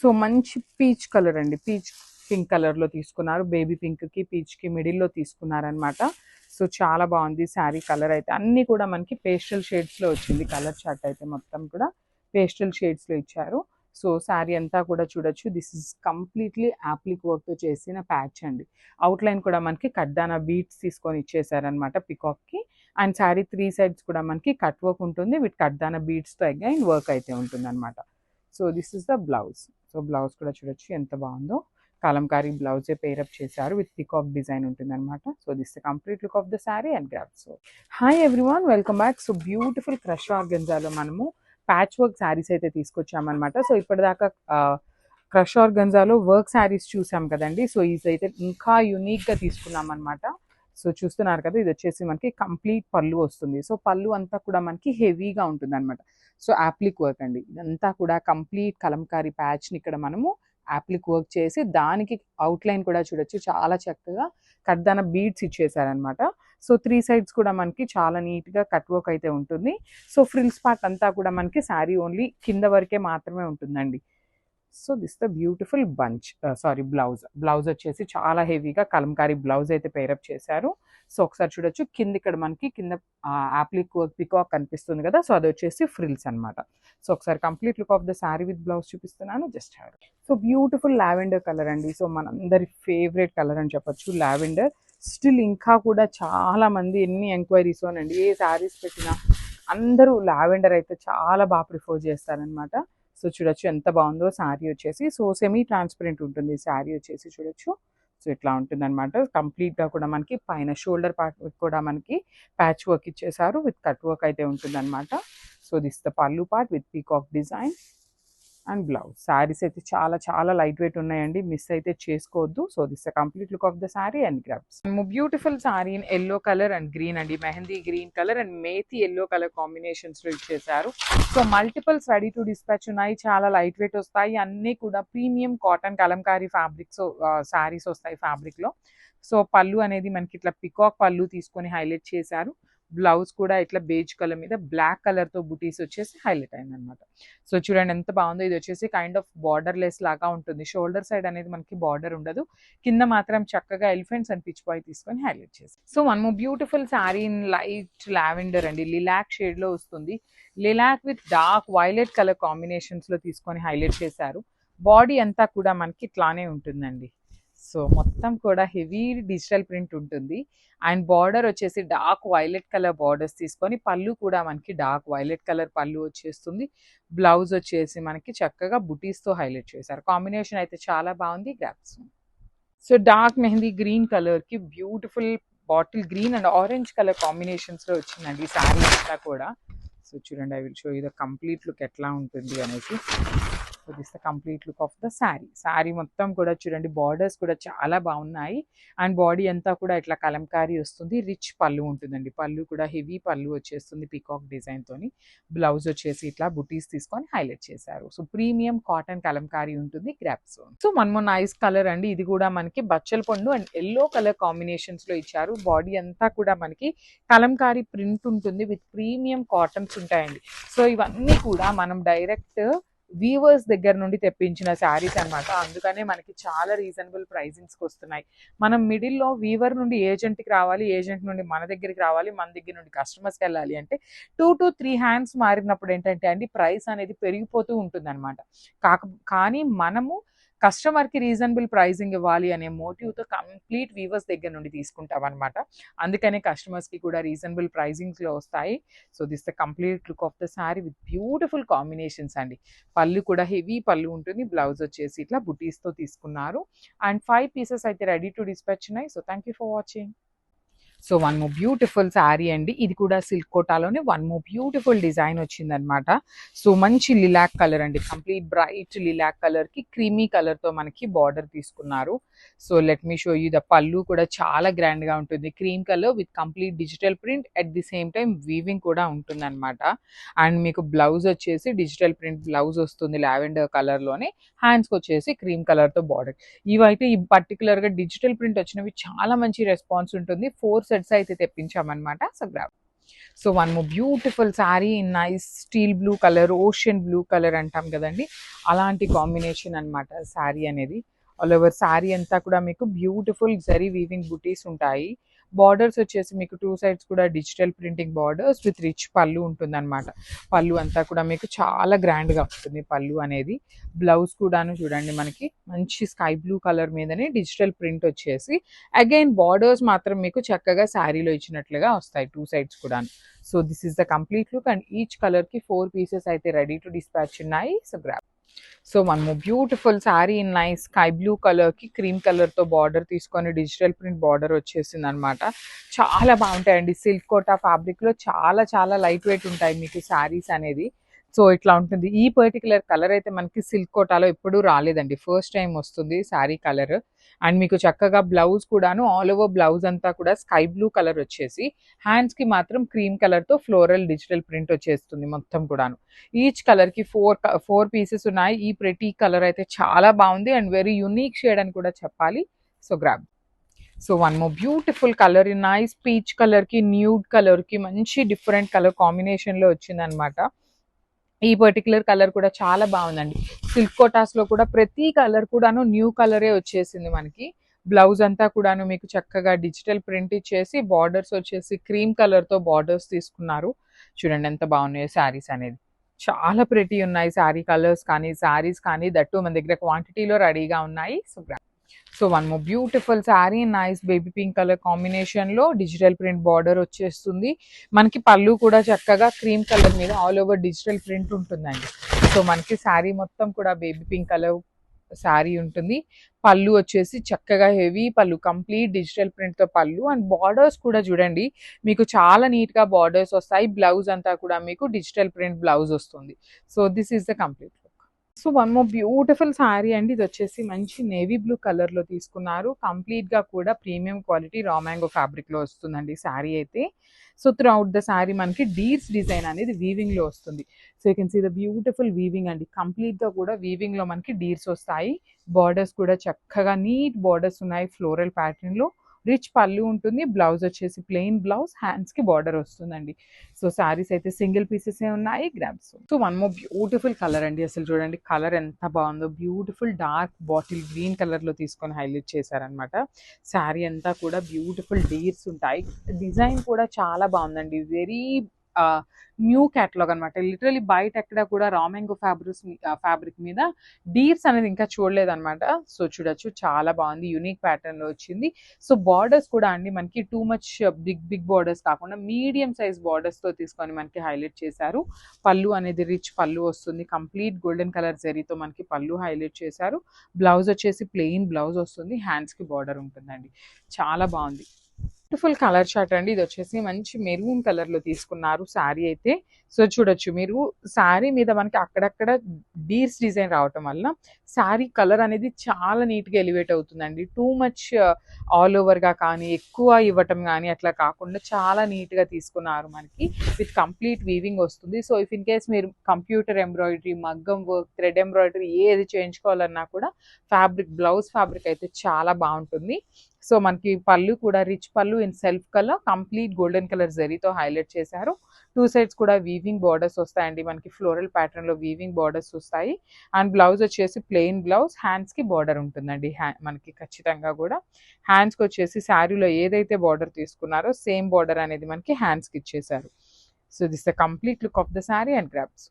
So మంచి peach colour అండి, peach pink కలర్లో తీసుకున్నారు. బేబీ పింక్కి పీచ్కి మిడిల్లో తీసుకున్నారనమాట. సో చాలా బాగుంది శారీ. కలర్ అయితే అన్నీ కూడా మనకి పేస్టల్ షేడ్స్లో వచ్చింది. కలర్ చార్ట్ అయితే మొత్తం కూడా పేస్టల్ షేడ్స్లో ఇచ్చారు. సో శారీ అంతా కూడా చూడొచ్చు. దిస్ ఇస్ కంప్లీట్లీ యాప్లిక్ వర్క్తో చేసిన ప్యాచ్ అండి. అవుట్లైన్ కూడా మనకి కడ్డానా బీట్స్ తీసుకొని ఇచ్చేసారనమాట పికాక్కి. అండ్ శారీ 3 సైడ్స్ కూడా మనకి కట్ వర్క్ ఉంటుంది. విత్ కడ్డానా బీట్స్తో అగైన్ వర్క్ అయితే ఉంటుంది అనమాట. So this is the blouse. So blouse కూడా చూడొచ్చు ఎంత బాగుందో. కలంకారీ బ్లౌజే పేరప్ చేశారు విత్ పికాక్ డిజైన్ ఉంటుంది అనమాట. So this the complete look of the sari and grab. So hi everyone, welcome back. So beautiful crush ఆర్గన్జాలో మనము ప్యాచ్ వర్క్ శారీస్ అయితే తీసుకొచ్చామన్నమాట. సో ఇప్పటిదాకా క్రష్ ఆర్గన్జాలో వర్క్ శారీస్ చూసాం కదండి. సో ఇదైతే ఇంకా యూనిక్గా తీసుకున్నాం అనమాట. సో చూస్తున్నారు కదా, ఇది వచ్చేసి మనకి కంప్లీట్ పళ్ళు వస్తుంది. సో పళ్ళు అంతా కూడా మనకి హెవీగా ఉంటుంది అనమాట. సో యాప్లిక్ వర్క్ అండి, ఇదంతా కూడా కంప్లీట్ కలంకారీ ప్యాచ్ని ఇక్కడ మనము యాప్లిక్ వర్క్ చేసి దానికి అవుట్లైన్ కూడా చూడొచ్చు చాలా చక్కగా కడ్దాన బీడ్స్ ఇచ్చేసారనమాట. సో 3 సైడ్స్ కూడా మనకి చాలా నీట్గా కట్ వర్క్ అయితే ఉంటుంది. సో ఫ్రిల్స్ పార్ట్ అంతా కూడా మనకి శారీ ఓన్లీ కింద వరకే మాత్రమే ఉంటుందండి. So this the beautiful bunch blouse వచ్చేసి చాలా హెవీగా కలంకారీ బ్లౌజ్ అయితే పేరప్ చేశారు. సో ఒకసారి చూడొచ్చు, కింద ఇక్కడ మనకి కింద యాప్లిక్ వర్క్ పికాక్ కనిపిస్తుంది కదా, సో అది వచ్చేసి ఫ్రిల్స్ అనమాట. సో ఒకసారి complete look of the sari with blouse చూపిస్తున్నాను, just have. So beautiful lavender colour అండి. సో మనందరి ఫేవరెట్ కలర్ అని చెప్పొచ్చు లావెండర్. స్టిల్ ఇంకా కూడా చాలా మంది ఎన్ని ఎంక్వైరీస్ అనండి, ఏ శారీస్ పెట్టినా అందరూ లావెండర్ అయితే చాలా బాగా ప్రిఫర్ చేస్తారనమాట. సో చూడొచ్చు ఎంత బాగుందో శారీ వచ్చేసి. సో సెమీ ట్రాన్స్పరెంట్ ఉంటుంది శారీ వచ్చేసి, చూడొచ్చు. సో ఇట్లా ఉంటుంది అనమాట. కంప్లీట్గా కూడా మనకి పైన షోల్డర్ పార్ట్ కూడా మనకి ప్యాచ్ వర్క్ ఇచ్చేసారు విత్ కట్ వర్క్ అయితే ఉంటుంది అనమాట. So this the pallu part with peacock design and blouse. Saris అయితే చాలా చాలా లైట్ వెయిట్ ఉన్నాయండి, మిస్ అయితే చేసుకోవద్దు. So this the complete look of the sari and grabs. Beautiful sari in yellow colour and green అండి, mehndi green colour and methi yellow colour combinations లో ఇచ్చేసారు. So multiples ready to dispatch ఉన్నాయి, చాలా లైట్ వెయిట్ వస్తాయి. అన్నీ కూడా premium cotton Kalamkari fabrics saris వస్తాయి fabric లో. సో పళ్ళు అనేది మనకి ఇట్లా పికాక్ పళ్ళు తీసుకొని హైలైట్ చేశారు. బ్లౌజ్ కూడా ఇట్లా బేజ్ కలర్ మీద బ్లాక్ కలర్ తో బుటీస్ వచ్చేసి హైలైట్ అయింది అనమాట. సో చూడండి ఎంత బాగుందో. ఇది వచ్చేసి కైండ్ ఆఫ్ బార్డర్ లెస్ లాగా ఉంటుంది. షోల్డర్ సైడ్ అనేది మనకి బార్డర్ ఉండదు, కింద మాత్రం చక్కగా ఎలిఫెంట్స్ అండ్ పిచ్ బాయ్ తీసుకొని హైలైట్ చేసి. So one more beautiful sari in light lavender అండి, లిలాక్ షేడ్ లో వస్తుంది. Lilac with dark violet colour combinations లో తీసుకొని హైలైట్ చేశారు. బాడీ అంతా కూడా మనకి ఇట్లానే ఉంటుందండి. సో మొత్తం కూడా హెవీ డిజిటల్ ప్రింట్ ఉంటుంది. అండ్ బార్డర్ వచ్చేసి డార్క్ వైలెట్ కలర్ బార్డర్స్ తీసుకొని పళ్ళు కూడా మనకి డార్క్ వైలెట్ కలర్ పళ్ళు వచ్చేస్తుంది. బ్లౌజ్ వచ్చేసి మనకి చక్కగా బుటీస్తో హైలైట్ చేశారు. కాంబినేషన్ అయితే చాలా బాగుంది. Grabs. So dark mehndi green కలర్కి beautiful bottle green and orange colour కాంబినేషన్స్లో వచ్చిందండి శారీ అంతా కూడా. సో చూడండి, I will show you the complete look ఎట్లా ఉంటుంది అనేసి. So this the complete look of the sari. Sari మొత్తం కూడా చూడండి, బార్డర్స్ కూడా చాలా బాగున్నాయి. అండ్ బాడీ అంతా కూడా ఇట్లా కలంకారీ వస్తుంది. రిచ్ పళ్ళు ఉంటుందండి, పళ్ళు కూడా హెవీ పళ్ళు వచ్చేస్తుంది పికాక్ డిజైన్ తోని. బ్లౌజ్ వచ్చేసి ఇట్లా బుటీస్ తీసుకొని హైలైట్ చేశారు. సో ప్రీమియం కాటన్ కలంకారీ ఉంటుంది. Grasp. So one more nice colour అండి, ఇది కూడా మనకి బచ్చల పండు అండ్ ఎల్లో కలర్ కాంబినేషన్స్ లో ఇచ్చారు. బాడీ అంతా కూడా మనకి కలంకారీ ప్రింట్ ఉంటుంది విత్ ప్రీమియం కాటన్స్ ఉంటాయండి. సో ఇవన్నీ కూడా మనం డైరెక్ట్ వీవర్స్ దగ్గర నుండి తెప్పించిన శారీస్ అనమాట. అందుకనే మనకి చాలా రీజనబుల్ ప్రైజింగ్స్కి వస్తున్నాయి. మనం మిడిల్లో వీవర్ నుండి ఏజెంట్కి రావాలి, ఏజెంట్ నుండి మన దగ్గరికి రావాలి, మన దగ్గర నుండి కస్టమర్స్కి వెళ్ళాలి అంటే 2 to 3 హ్యాండ్స్ మారినప్పుడు ఏంటంటే అండి ప్రైస్ అనేది పెరిగిపోతూ ఉంటుంది అనమాట. కానీ మనము కస్టమర్కి రీజనబుల్ ప్రైజింగ్ ఇవ్వాలి అనే మోటివ్తో కంప్లీట్ వీవర్స్ దగ్గర నుండి తీసుకుంటాం అనమాట. అందుకనే కస్టమర్స్కి కూడా రీజనబుల్ ప్రైజింగ్స్లో వస్తాయి. So this the complete look of the sari with beautiful combinations అండి. పళ్ళు కూడా హెవీ పళ్ళు ఉంటుంది. బ్లౌజ్ వచ్చేసి ఇట్లా బుటీస్తో తీసుకున్నారు. అండ్ 5 పీసెస్ అయితే రెడీ టు డిస్పాచ్ ఉన్నాయి. So thank you for watching. So one more beautiful sari అండి, ఇది కూడా సిల్క్ కోటాలోనే వన్ మోర్ బ్యూటిఫుల్ డిజైన్ వచ్చిందనమాట. సో మంచి లిలాక్ కలర్ అండి, కంప్లీట్ బ్రైట్ లిలాక్ కలర్ కి క్రీమీ కలర్ తో మనకి బార్డర్ తీసుకున్నారు. So let me show you the pallu కూడా చాలా గ్రాండ్ గా ఉంటుంది. Cream colour with complete digital print, at the same time weaving కూడా ఉంటుంది అనమాట. అండ్ మీకు బ్లౌజ్ వచ్చేసి డిజిటల్ ప్రింట్ బ్లౌజ్ వస్తుంది లావెండర్ కలర్ లోనే. హ్యాండ్స్కి వచ్చేసి క్రీమ్ కలర్ తో బార్డర్. ఇవైతే ఈ పర్టికులర్ గా డిజిటల్ ప్రింట్ వచ్చినవి చాలా మంచి రెస్పాన్స్ ఉంటుంది. 4 సెట్స్ అయితే తెప్పించామన్నమాట. So grab. So one more beautiful sari in nice steel blue colour, ocean blue colour అంటాం కదండి, అలాంటి కాంబినేషన్ అన్నమాట శారీ అనేది. ఆల్ ఓవర్ శారీ అంతా కూడా మీకు బ్యూటిఫుల్ జరీ వీవింగ్ బుటీస్ ఉంటాయి. బార్డర్స్ వచ్చేసి మీకు టూ సైడ్స్ కూడా digital printing borders with rich పళ్ళు ఉంటుందన్నమాట. పళ్ళు అంతా కూడా మీకు చాలా గ్రాండ్గా ఉంటుంది పళ్ళు అనేది. బ్లౌజ్ కూడాను చూడండి మనకి మంచి స్కై బ్లూ కలర్ మీదనే డిజిటల్ ప్రింట్ వచ్చేసి, అగైన్ బార్డర్స్ మాత్రం మీకు చక్కగా శారీలో ఇచ్చినట్లుగా వస్తాయి టూ సైడ్స్ కూడాను. So this is the complete look and each కలర్కి 4 పీసెస్ అయితే రెడీ టు డిస్పాచ్ ఉన్నాయి. So grab. So one more beautiful sari in nice sky blue కలర్కి క్రీమ్ కలర్తో బార్డర్ తీసుకొని డిజిటల్ ప్రింట్ బార్డర్ వచ్చేసింది అనమాట. చాలా బాగుంటాయండి. సిల్క్ కోటా ఫ్యాబ్రిక్లో చాలా చాలా లైట్ వెయిట్ ఉంటాయి మీకు శారీస్ అనేది. సో ఇట్లా ఉంటుంది. ఈ పర్టికులర్ కలర్ అయితే మనకి సిల్క్ కోటాలో ఎప్పుడూ రాలేదండి, ఫస్ట్ టైం వస్తుంది శారీ కలర్. అండ్ మీకు చక్కగా బ్లౌజ్ కూడాను ఆల్ ఓవర్ బ్లౌజ్ అంతా కూడా స్కై బ్లూ కలర్ వచ్చేసి, హ్యాండ్స్కి మాత్రం క్రీమ్ కలర్తో ఫ్లోరల్ డిజిటల్ ప్రింట్ వచ్చేస్తుంది మొత్తం కూడాను. ఈచ్ కలర్కి ఫోర్ పీసెస్ ఉన్నాయి. ఈ ప్రతి కలర్ అయితే చాలా బాగుంది అండ్ వెరీ యూనిక్ షేడ్ అని కూడా చెప్పాలి. So grab. So one more beautiful colour in nice peach కలర్కి న్యూడ్ కలర్కి మంచి డిఫరెంట్ కలర్ కాంబినేషన్లో వచ్చిందనమాట. ఈ పర్టికులర్ కలర్ కూడా చాలా బాగుందండి. సిల్క్ కోటాస్లో కూడా ప్రతి కలర్ కూడాను న్యూ కలరే వచ్చేసింది మనకి. బ్లౌజ్ అంతా కూడాను మీకు చక్కగా డిజిటల్ ప్రింట్ ఇచ్చేసి, బార్డర్స్ వచ్చేసి క్రీమ్ కలర్తో బార్డర్స్ తీసుకున్నారు. చూడండి ఎంత బాగున్నాయో శారీస్ అనేది. చాలా ప్రెటీ ఉన్నాయి శారీ కలర్స్ కానీ శారీస్ కానీ, దట్టు మన దగ్గర క్వాంటిటీలో రెడీగా ఉన్నాయి. So one more beautiful sari nice baby pink colour కాంబినేషన్లో డిజిటల్ ప్రింట్ బార్డర్ వచ్చేస్తుంది. మనకి పళ్ళు కూడా చక్కగా క్రీమ్ కలర్ మీద ఆల్ ఓవర్ డిజిటల్ ప్రింట్ ఉంటుందండి. సో మనకి శారీ మొత్తం కూడా బేబీ పింక్ కలర్ శారీ ఉంటుంది. పళ్ళు వచ్చేసి చక్కగా హెవీ పళ్ళు, కంప్లీట్ డిజిటల్ ప్రింట్తో పళ్ళు. అండ్ బార్డర్స్ కూడా చూడండి మీకు చాలా నీట్గా బార్డర్స్ వస్తాయి. బ్లౌజ్ అంతా కూడా మీకు డిజిటల్ ప్రింట్ బ్లౌజ్ వస్తుంది. So this is the complete. So one more beautiful sari అండి. ఇది వచ్చేసి మంచి నేవీ బ్లూ కలర్లో తీసుకున్నారు. కంప్లీట్గా కూడా ప్రీమియం క్వాలిటీ రా మ్యాంగో ఫ్యాబ్రిక్లో వస్తుందండి శారీ అయితే. So throughout the sari మనకి డీర్స్ డిజైన్ అనేది వీవింగ్లో వస్తుంది. So you can see the beautiful weaving అండి. కంప్లీట్గా కూడా వీవింగ్లో మనకి డీర్స్ వస్తాయి. బార్డర్స్ కూడా చక్కగా నీట్ బార్డర్స్ ఉన్నాయి ఫ్లోరల్ ప్యాటర్న్లో. రిచ్ పళ్ళు ఉంటుంది. బ్లౌజ్ వచ్చేసి ప్లెయిన్ బ్లౌజ్, హ్యాండ్స్కి బార్డర్ వస్తుందండి. సో శారీస్ అయితే సింగిల్ పీసెస్ ఉన్నాయి. Grabs. So one more beautiful colour అండి. అసలు చూడండి కలర్ ఎంత బాగుందో. బ్యూటిఫుల్ డార్క్ బాటిల్ గ్రీన్ కలర్లో తీసుకొని హైలైట్ చేశారనమాట. శారీ అంతా కూడా బ్యూటిఫుల్ డీర్స్ ఉంటాయి. డిజైన్ కూడా చాలా బాగుందండి. వెరీ న్యూ క్యాటలాగ్ అనమాట. లిటరలీ బయట ఎక్కడ కూడా రా మ్యాంగో ఫ్యాబ్రిక్ మీద డీర్స్ అనేది ఇంకా చూడలేదన్నమాట. సో చూడొచ్చు చాలా బాగుంది. యూనిక్ ప్యాటర్న్లో వచ్చింది. సో బార్డర్స్ కూడా అండి మనకి టూ మచ్ బిగ్ బార్డర్స్ కాకుండా మీడియం సైజ్ బార్డర్స్తో తీసుకొని మనకి హైలైట్ చేశారు. పళ్ళు అనేది రిచ్ పళ్ళు వస్తుంది. కంప్లీట్ గోల్డెన్ కలర్ జరీతో మనకి పళ్ళు హైలైట్ చేశారు. బ్లౌజ్ వచ్చేసి ప్లెయిన్ బ్లౌజ్ వస్తుంది. హ్యాండ్స్కి బార్డర్ ఉంటుందండి. చాలా బాగుంది. బ్యూటిఫుల్ కలర్ చార్ట్ అండి. ఇది వచ్చేసి మంచి మెరూన్ కలర్లో తీసుకున్నారు శారీ అయితే. సో చూడొచ్చు మీరు శారీ మీద మనకి అక్కడక్కడ డీర్స్ డిజైన్ రావటం వల్ల శారీ కలర్ అనేది చాలా నీట్గా ఎలివేట్ అవుతుందండి. టూ మచ్ ఆల్ ఓవర్గా కానీ ఎక్కువ ఇవ్వటం కానీ అట్లా కాకుండా చాలా నీట్గా తీసుకున్నారు మనకి. విత్ కంప్లీట్ వీవింగ్ వస్తుంది. సో ఇఫ్ ఇన్ కేస్ మీరు కంప్యూటర్ ఎంబ్రాయిడరీ, మగ్గం వర్క్, థ్రెడ్ ఎంబ్రాయిడరీ ఏది చేయించుకోవాలన్నా కూడా బ్లౌజ్ ఫ్యాబ్రిక్ అయితే చాలా బాగుంటుంది. సో మనకి పళ్ళు కూడా రిచ్ పళ్ళు in self colour, complete golden colour జరీతో హైలైట్ చేశారు. టూ సైడ్స్ కూడా వీవింగ్ బార్డర్స్ వస్తాయండి. మనకి ఫ్లోరల్ ప్యాటర్న్లో వీవింగ్ బార్డర్స్ వస్తాయి. అండ్ బ్లౌజ్ వచ్చేసి ప్లెయిన్ బ్లౌజ్, హ్యాండ్స్కి బార్డర్ ఉంటుందండి. మనకి ఖచ్చితంగా కూడా హ్యాండ్స్కి వచ్చేసి శారీలో ఏదైతే బార్డర్ తీసుకున్నారో సేమ్ బార్డర్ అనేది మనకి హ్యాండ్స్కి ఇచ్చేసారు. So this the complete look of the sari and grabs.